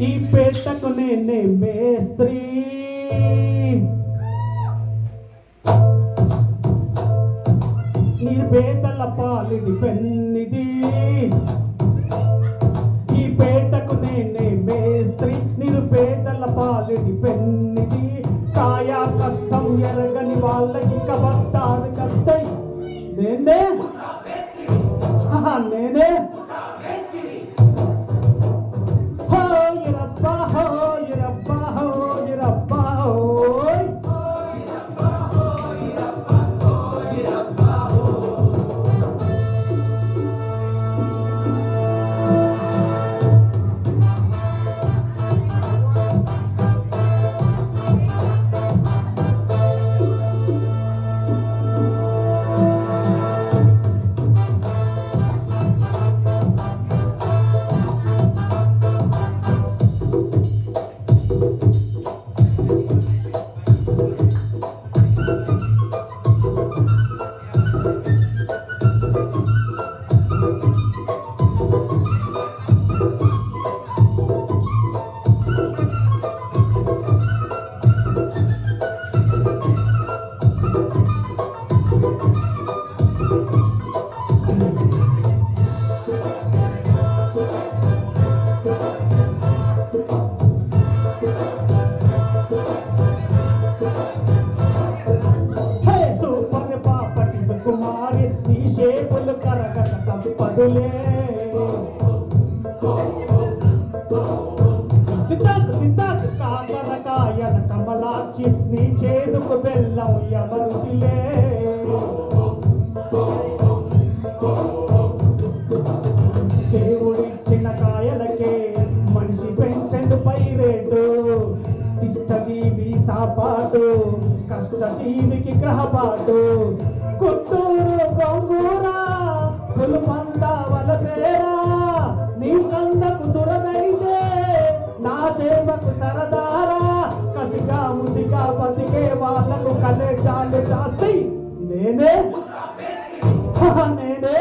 ఈ పేటకు నేనే మేస్త్రీ, నీ పేదల పాలిది పెన్నిది. ఈ పేటకు నేనే మేస్త్రి, నీరు పేదల పాలిది పెన్నిది. కాయా కష్టం ఎరగని వాళ్ళకి కబట్టారు కత్తై నేనే నేనే. కాకరకాయల కమలాచి నీ చేదుకు బెల్లం ఎవరులే. దేవుడిచ్చిన కాయలకే మనిషి పెంచండు పైరేటు. ఇష్టజీవి సాపాటు, కష్టజీవికి గ్రహపాటు. కొట్టూరు గోంగూరా పులుమంద వలపేరా, నీ కందకు దురదైతే నా చేమకు సరదారా. కసిగా ముసిగా బతికే వాళ్ళకు కలే చాలు చాసి నేనే నేనే.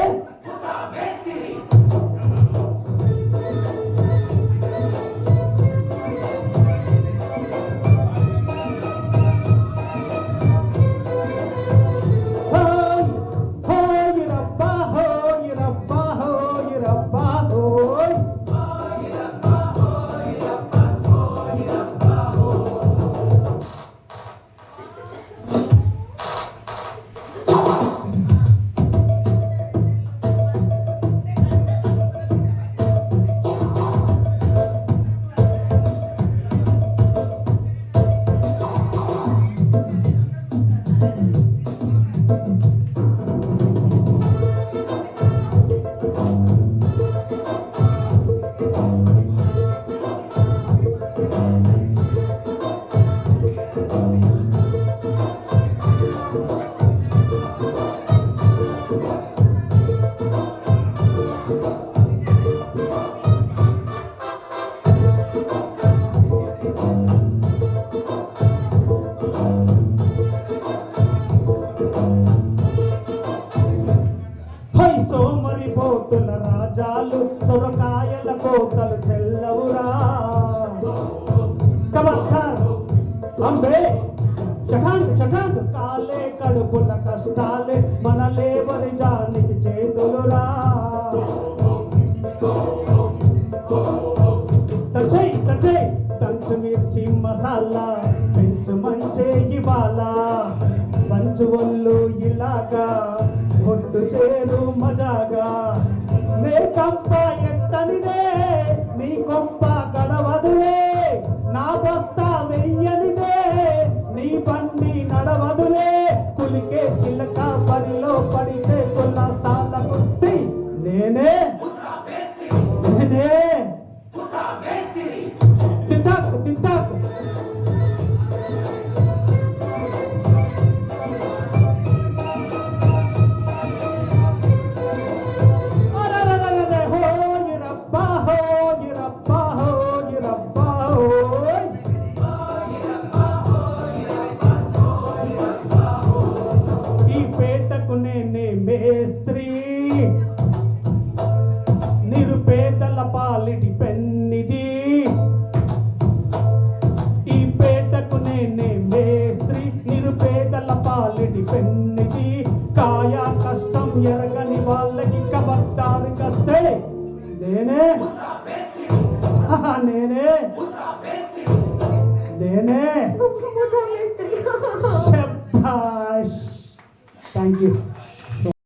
కోతుల రాజాలు సొరకాయల కోతలు చెల్లవురా. అంబే షఠాంగ్ షఠాంగ్ కాలే కడుపుల కష్టాలే మన లేబరి జానికి చేతులు ఇలాగా ఒట్టు చేరు మజాగా నే కంప ఎత్తనిదే నీ కొంప గడవదులే నా బస్తా వెయ్యనిదే నీ బండి నడవదులే కులికే చిలక బరిలో పడితే కుల్లసాల కుస్తీ నేనే నేనే తింటాక్ తింటాక్ ఈ పేటకు నేనే మేస్త్రి నిరుపేదల పాలిటి పెన్నిది ఈ పేటకు నేనే మేస్త్రి నిరుపేదల పాలిటి పెన్నిది కాయ కష్టం ఎరగని వాళ్ళకి కబర్దారు కస్తే నేనే నేనే నేనే శభాష్ థ్యాంక్ యూ